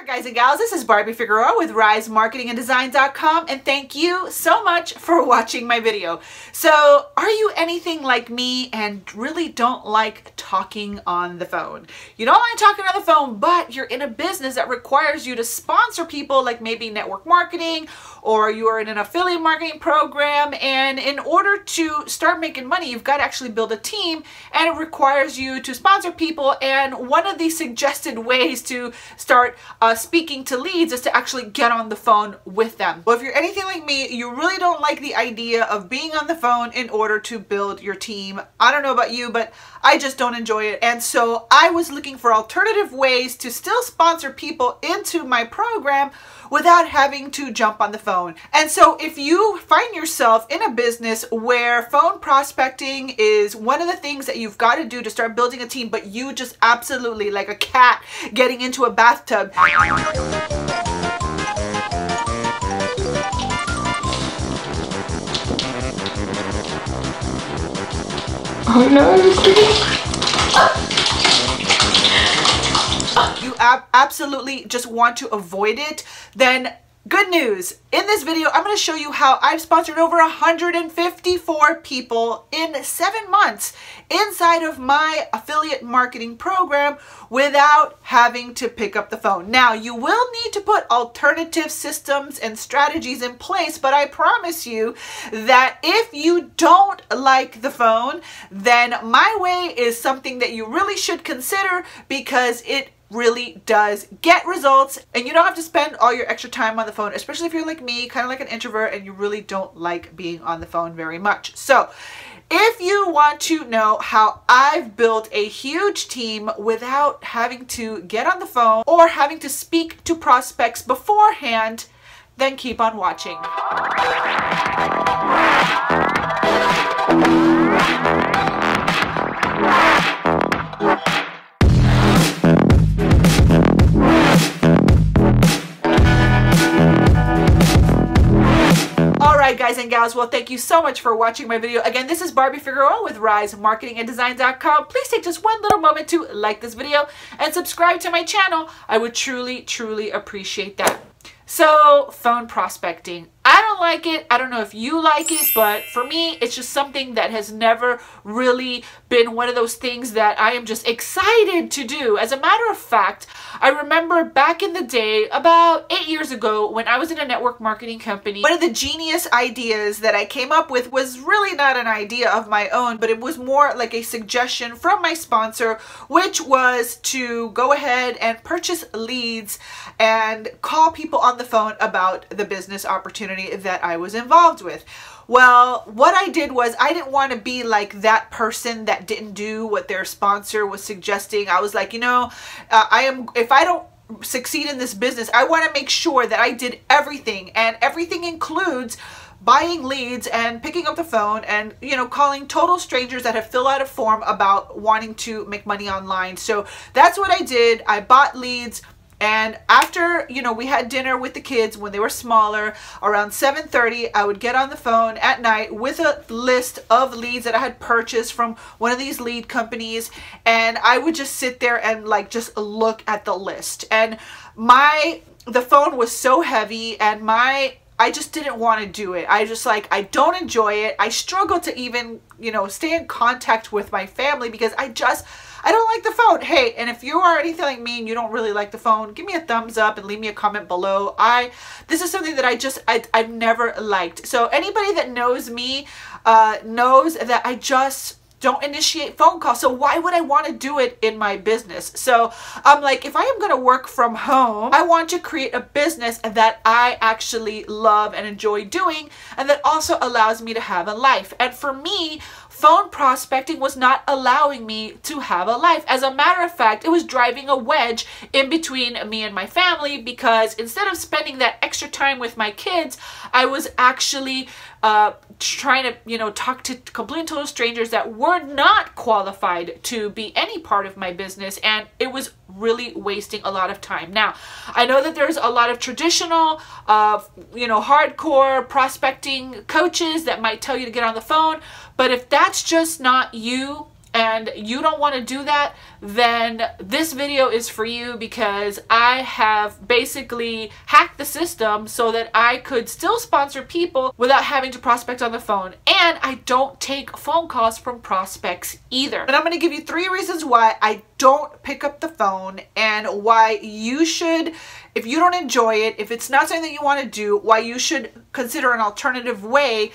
Guys and gals, this is Barbie Figueroa with RiseMarketingAndDesign.com, and thank you so much for watching my video. So, are you anything like me and really don't like talking on the phone? You don't like talking on the phone, but you're in a business that requires you to sponsor people, like maybe network marketing, or you are in an affiliate marketing program, and in order to start making money, you've got to actually build a team, and it requires you to sponsor people. And one of the suggested ways to start speaking to leads is to actually get on the phone with them. Well, if you're anything like me, you really don't like the idea of being on the phone in order to build your team. I don't know about you, but I just don't enjoy it. And so I was looking for alternative ways to still sponsor people into my program without having to jump on the phone. And so if you find yourself in a business where phone prospecting is one of the things that you've got to do to start building a team, but you just absolutely, like a cat getting into a bathtub, oh no, you absolutely just want to avoid it, then good news. In this video, I'm going to show you how I've sponsored over 154 people in 7 months inside of my affiliate marketing program without having to pick up the phone. Now, you will need to put alternative systems and strategies in place, but I promise you that if you don't like the phone, then my way is something that you really should consider, because it really does get results and you don't have to spend all your extra time on the phone, especially if you're like me, kind of like an introvert, and you really don't like being on the phone very much. So if you want to know how I've built a huge team without having to get on the phone or having to speak to prospects beforehand, then keep on watching. Guys and gals, well, thank you so much for watching my video. Again, this is Barbie Figueroa with RiseMarketingAndDesign.com. Please take just one little moment to like this video and subscribe to my channel. I would truly appreciate that. So, phone prospecting. I don't like it. I don't know if you like it, but for me, it's just something that has never really been one of those things that I am just excited to do. As a matter of fact, I remember back in the day, about 8 years ago, when I was in a network marketing company, one of the genius ideas that I came up with was really not an idea of my own, but it was more like a suggestion from my sponsor, which was to go ahead and purchase leads and call people on the phone about the business opportunity that I was involved with. Well, what I did was I didn't want to be like that person that didn't do what their sponsor was suggesting. I was like, you know, if I don't succeed in this business, I want to make sure that I did everything, and everything includes buying leads and picking up the phone and, you know, calling total strangers that have filled out a form about wanting to make money online. So that's what I did. I bought leads. And after, you know, we had dinner with the kids when they were smaller, around 7:30, I would get on the phone at night with a list of leads that I had purchased from one of these lead companies. And I would just sit there and like just look at the list. And the phone was so heavy, and I just didn't want to do it. I just like, I don't enjoy it. I struggle to even, you know, stay in contact with my family because I don't like the phone. Hey, and if you are anything like me and you don't really like the phone, give me a thumbs up and leave me a comment below. This is something that I've never liked. So anybody that knows me knows that I just don't initiate phone calls. So why would I want to do it in my business? So I'm like, if I am going to work from home, I want to create a business that I actually love and enjoy doing, and that also allows me to have a life. And for me, phone prospecting was not allowing me to have a life. As a matter of fact, it was driving a wedge in between me and my family, because instead of spending that extra time with my kids, I was actually trying to, you know, talk to complete and total strangers that were not qualified to be any part of my business, and it was really wasting a lot of time. Now, I know that there's a lot of traditional, you know, hardcore prospecting coaches that might tell you to get on the phone, but if that's just not you, and you don't want to do that, then this video is for you, because I have basically hacked the system so that I could still sponsor people without having to prospect on the phone. And I don't take phone calls from prospects either. And I'm going to give you 3 reasons why I don't pick up the phone, and why you should, if you don't enjoy it, if it's not something that you want to do, why you should consider an alternative way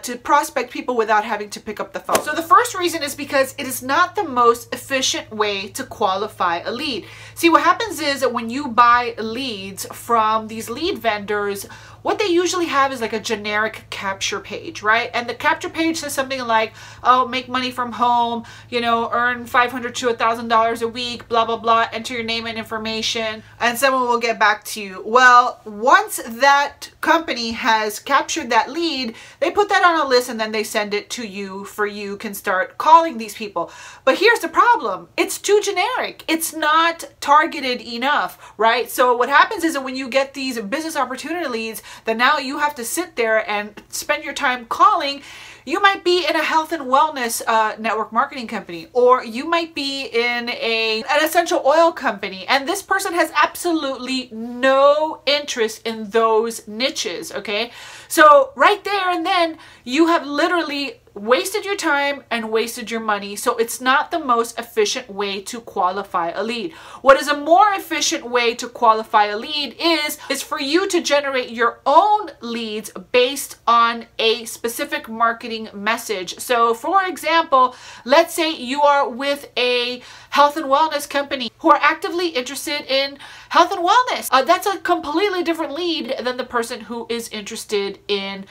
to prospect people without having to pick up the phone. So the first reason is because it is not the most efficient way to qualify a lead. See, what happens is that when you buy leads from these lead vendors, what they usually have is like a generic capture page, right? And the capture page says something like, oh, make money from home, you know, earn $500 to $1,000 a week, blah, blah, blah, enter your name and information, and someone will get back to you. Well, once that company has captured that lead, they put that on a list and then they send it to you for you can start calling these people. But here's the problem. It's too generic. It's not targeted enough, right? So what happens is that when you get these business opportunity leads, that now you have to sit there and spend your time calling. You might be in a health and wellness network marketing company, or you might be in an essential oil company, and this person has absolutely no interest in those niches, okay? So right there and then, you have literally wasted your time and wasted your money. So it's not the most efficient way to qualify a lead. What is a more efficient way to qualify a lead is for you to generate your own leads based on a specific marketing message. So for example, let's say you are with a health and wellness company who are actively interested in health and wellness. That's a completely different lead than the person who is interested in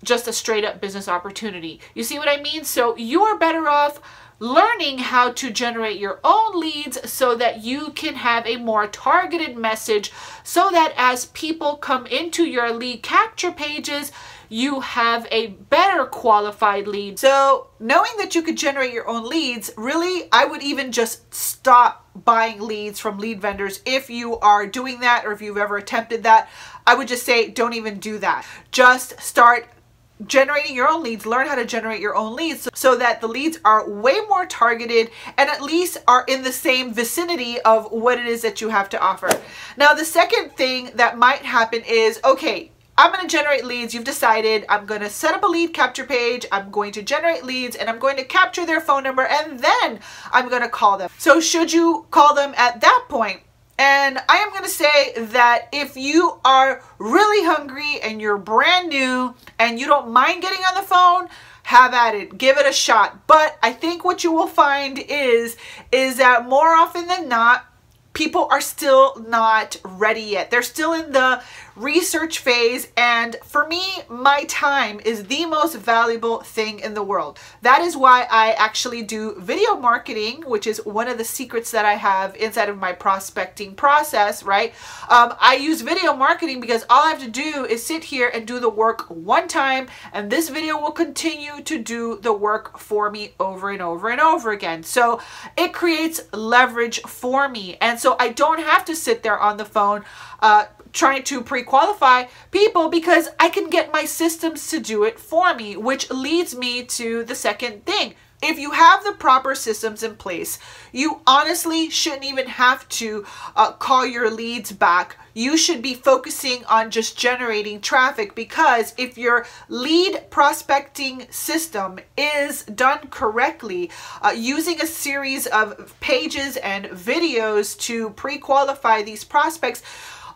just a straight up business opportunity. You see what I mean? So you are better off learning how to generate your own leads so that you can have a more targeted message, so that as people come into your lead capture pages, you have a better qualified lead. So knowing that you could generate your own leads, really, I would even just stop buying leads from lead vendors. If you are doing that, or if you've ever attempted that, I would just say don't even do that. Just start generating your own leads. Learn how to generate your own leads so that the leads are way more targeted and at least are in the same vicinity of what it is that you have to offer. Now, the second thing that might happen is, okay, I'm going to generate leads. You've decided I'm going to set up a lead capture page. I'm going to generate leads and I'm going to capture their phone number, and then I'm going to call them. So should you call them at that point? And I am going to say that if you are really hungry and you're brand new and you don't mind getting on the phone, have at it. Give it a shot. But I think what you will find is that more often than not, people are still not ready yet. They're still in the research phase, and for me, my time is the most valuable thing in the world. That is why I actually do video marketing, which is one of the secrets that I have inside of my prospecting process, right? I use video marketing because all I have to do is sit here and do the work one time, and this video will continue to do the work for me over and over and over again. So it creates leverage for me, and so I don't have to sit there on the phone trying to pre-qualify people, because I can get my systems to do it for me, which leads me to the second thing. If you have the proper systems in place, you honestly shouldn't even have to call your leads back. You should be focusing on just generating traffic, because if your lead prospecting system is done correctly, using a series of pages and videos to pre-qualify these prospects,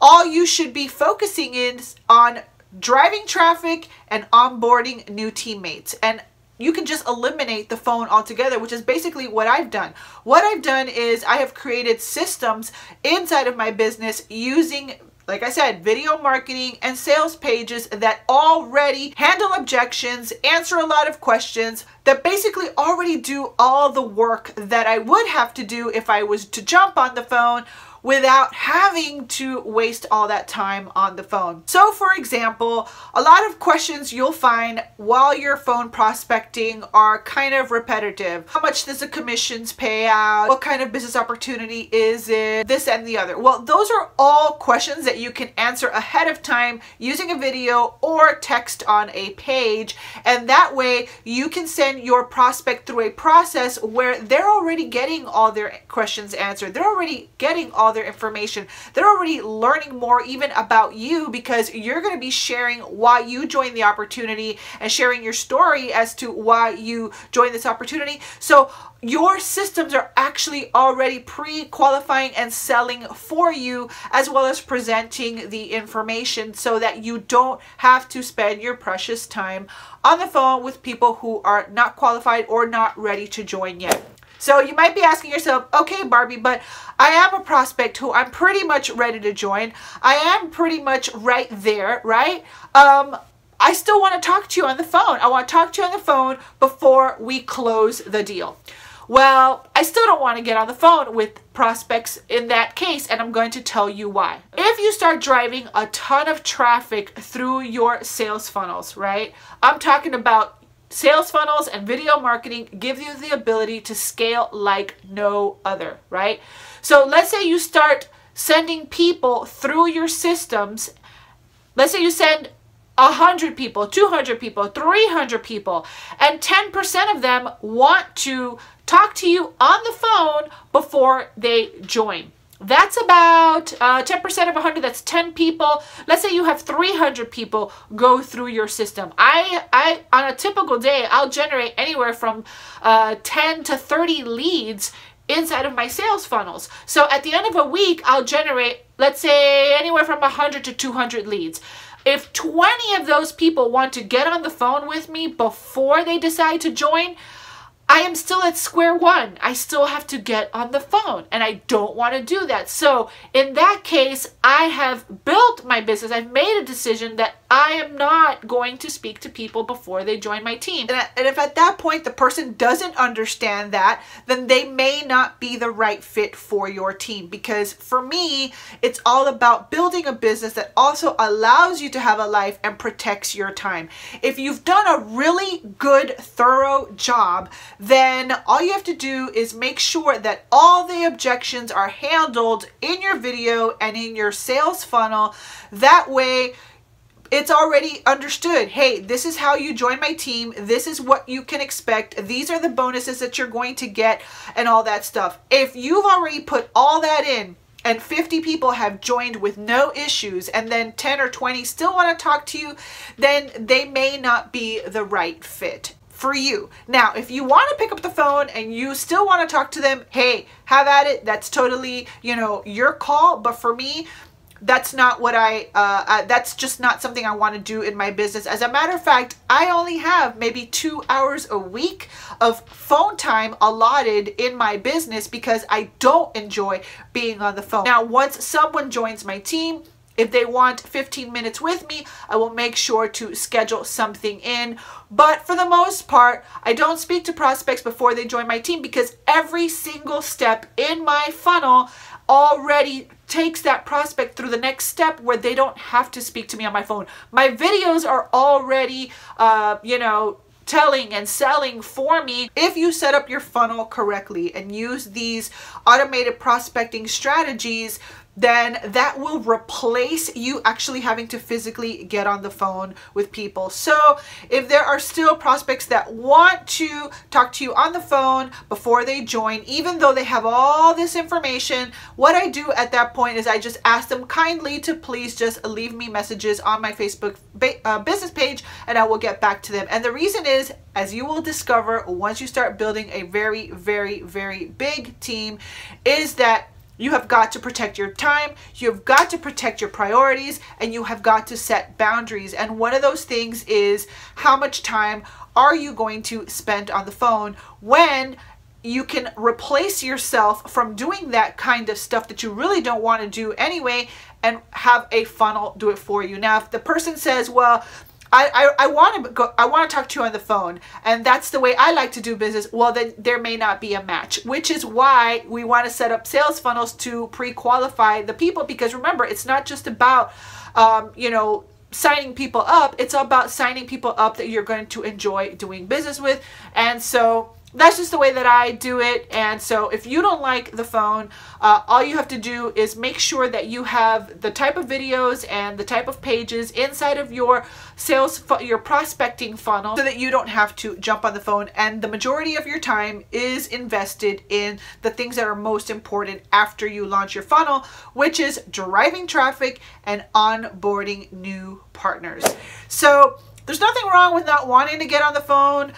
all you should be focusing is on driving traffic and onboarding new teammates. And you can just eliminate the phone altogether, which is basically what I've done. What I've done is I have created systems inside of my business using, like I said, video marketing and sales pages that already handle objections, answer a lot of questions, that basically already do all the work that I would have to do if I was to jump on the phone without having to waste all that time on the phone. So for example, a lot of questions you'll find while you're phone prospecting are kind of repetitive. How much does the commissions pay out? What kind of business opportunity is it? This and the other. Well, those are all questions that you can answer ahead of time using a video or text on a page, and that way you can send your prospect through a process where they're already getting all their questions answered. They're already getting all their information. They're already learning more even about you, because you're going to be sharing why you joined the opportunity and sharing your story as to why you joined this opportunity. So your systems are actually already pre-qualifying and selling for you, as well as presenting the information so that you don't have to spend your precious time on the phone with people who are not qualified or not ready to join yet. So you might be asking yourself, okay, Barbie, but I am a prospect who I'm pretty much ready to join. I am pretty much right there, right? I still want to talk to you on the phone. I want to talk to you on the phone before we close the deal. Well, I still don't want to get on the phone with prospects in that case, and I'm going to tell you why. If you start driving a ton of traffic through your sales funnels, right? I'm talking about sales funnels and video marketing give you the ability to scale like no other, right? So let's say you start sending people through your systems. Let's say you send 100 people, 200 people, 300 people, and 10% of them want to talk to you on the phone before they join. That's about 10% of 100, that's 10 people. Let's say you have 300 people go through your system. I on a typical day, I'll generate anywhere from 10 to 30 leads inside of my sales funnels. So at the end of a week, I'll generate, let's say, anywhere from 100 to 200 leads. If 20 of those people want to get on the phone with me before they decide to join, I am still at square one. I still have to get on the phone, and I don't want to do that. So in that case, I have built my business. I've made a decision that I am not going to speak to people before they join my team. And if at that point the person doesn't understand that, then they may not be the right fit for your team. Because for me, it's all about building a business that also allows you to have a life and protects your time. If you've done a really good, thorough job, then all you have to do is make sure that all the objections are handled in your video and in your sales funnel. That way, it's already understood. Hey, this is how you join my team. This is what you can expect. These are the bonuses that you're going to get and all that stuff. If you've already put all that in, and 50 people have joined with no issues, and then 10 or 20 still want to talk to you, then they may not be the right fit for you. Now, if you want to pick up the phone and you still want to talk to them, hey, have at it. That's totally, your call. But for me, that's not what that's just not something I want to do in my business. As a matter of fact, I only have maybe 2 hours a week of phone time allotted in my business because I don't enjoy being on the phone. Now, once someone joins my team, if they want 15 minutes with me, I will make sure to schedule something in. But for the most part, I don't speak to prospects before they join my team because every single step in my funnel already takes that prospect through the next step where they don't have to speak to me on my phone. My videos are already, telling and selling for me. If you set up your funnel correctly and use these automated prospecting strategies, then that will replace you actually having to physically get on the phone with people. So if there are still prospects that want to talk to you on the phone before they join, even though they have all this information, what I do at that point is I just ask them kindly to please just leave me messages on my Facebook business page, and I will get back to them. And the reason is, as you will discover once you start building a very, very, very big team, is that you have got to protect your time, you have got to protect your priorities, and you have got to set boundaries. And one of those things is, how much time are you going to spend on the phone when you can replace yourself from doing that kind of stuff that you really don't want to do anyway and have a funnel do it for you. Now, if the person says, well, I want to talk to you on the phone, and that's the way I like to do business. Well, then there may not be a match, which is why we want to set up sales funnels to pre-qualify the people, because remember, it's not just about, you know, signing people up. It's about signing people up that you're going to enjoy doing business with. And so that's just the way that I do it. And so if you don't like the phone, all you have to do is make sure that you have the type of videos and the type of pages inside of your your prospecting funnel, so that you don't have to jump on the phone. And the majority of your time is invested in the things that are most important after you launch your funnel, which is driving traffic and onboarding new partners. So there's nothing wrong with not wanting to get on the phone.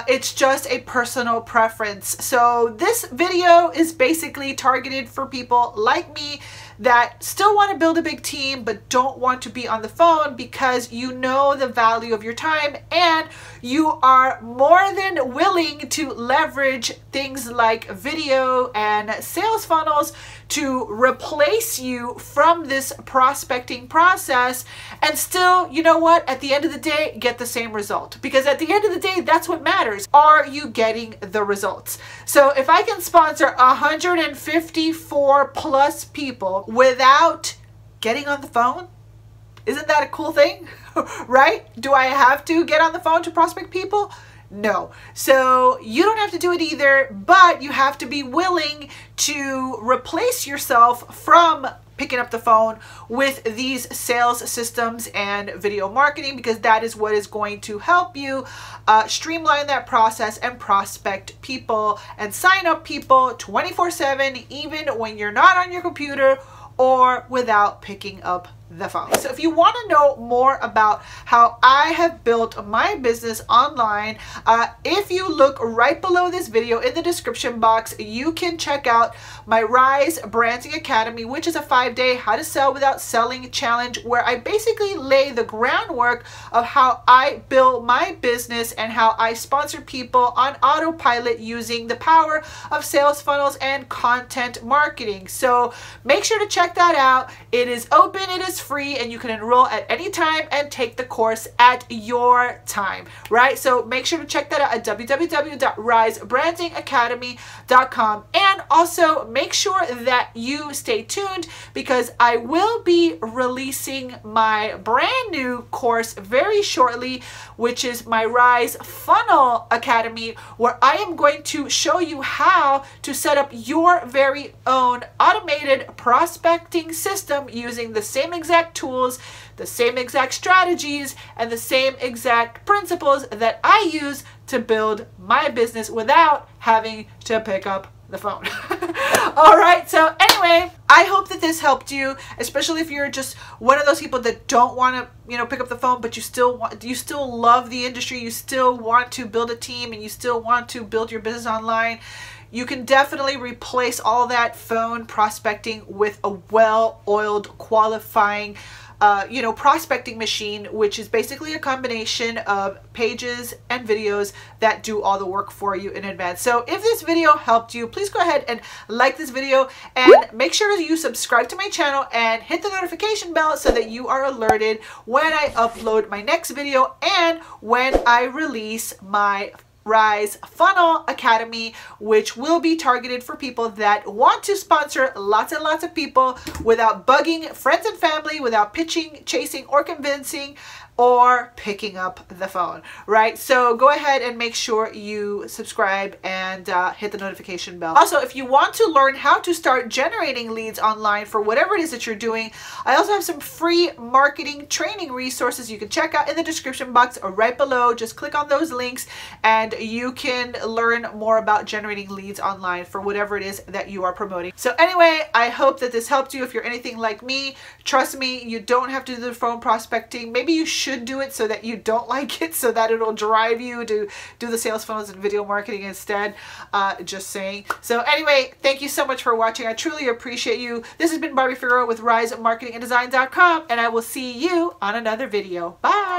It's just a personal preference. So this video is basically targeted for people like me that still want to build a big team but don't want to be on the phone, because you know the value of your time and you are more than willing to leverage things like video and sales funnels to replace you from this prospecting process, and still, you know what, at the end of the day, get the same result. Because at the end of the day, that's what matters. Are you getting the results? So if I can sponsor 154 plus people without getting on the phone, isn't that a cool thing? Right? Do I have to get on the phone to prospect people? No. So you don't have to do it either, but you have to be willing to replace yourself from picking up the phone with these sales systems and video marketing, because that is what is going to help you streamline that process and prospect people and sign up people 24/7, even when you're not on your computer or without picking up the phone. So if you want to know more about how I have built my business online, if you look right below this video in the description box, you can check out my Rise Branding Academy, which is a 5-day how to sell without selling challenge, where I basically lay the groundwork of how I build my business and how I sponsor people on autopilot using the power of sales funnels and content marketing. So make sure to check that out. It is open, it is free, and you can enroll at any time and take the course at your time, right? So make sure to check that out at www.risebrandingacademy.com. And also make sure that you stay tuned, because I will be releasing my brand new course very shortly, which is my Rise Funnel Academy, where I am going to show you how to set up your very own automated prospecting system using the same exact tools, the same exact strategies, and the same exact principles that I use to build my business without having to pick up the phone. All right, so anyway, I hope that this helped you, especially if you're just one of those people that don't want to, you know, pick up the phone, but you still love the industry, you still want to build a team, and you still want to build your business online. You can definitely replace all that phone prospecting with a well-oiled, qualifying, you know, prospecting machine, which is basically a combination of pages and videos that do all the work for you in advance. So if this video helped you, please go ahead and like this video, and make sure you subscribe to my channel and hit the notification bell so that you are alerted when I upload my next video and when I release my Rise Funnel Academy, which will be targeted for people that want to sponsor lots and lots of people without bugging friends and family, without pitching, chasing, or convincing, or picking up the phone, right? So go ahead and make sure you subscribe and hit the notification bell. Also, if you want to learn how to start generating leads online for whatever it is that you're doing, I also have some free marketing training resources you can check out in the description box right below. Just click on those links and you can learn more about generating leads online for whatever it is that you are promoting. So anyway, I hope that this helped you. If you're anything like me, trust me, you don't have to do the phone prospecting. Maybe you should do it so that you don't like it, so that it'll drive you to do the sales funnels and video marketing instead. Just saying. So anyway, thank you so much for watching. I truly appreciate you. This has been Barbie Figueroa with RiseMarketingandDesign.com, and I will see you on another video. Bye.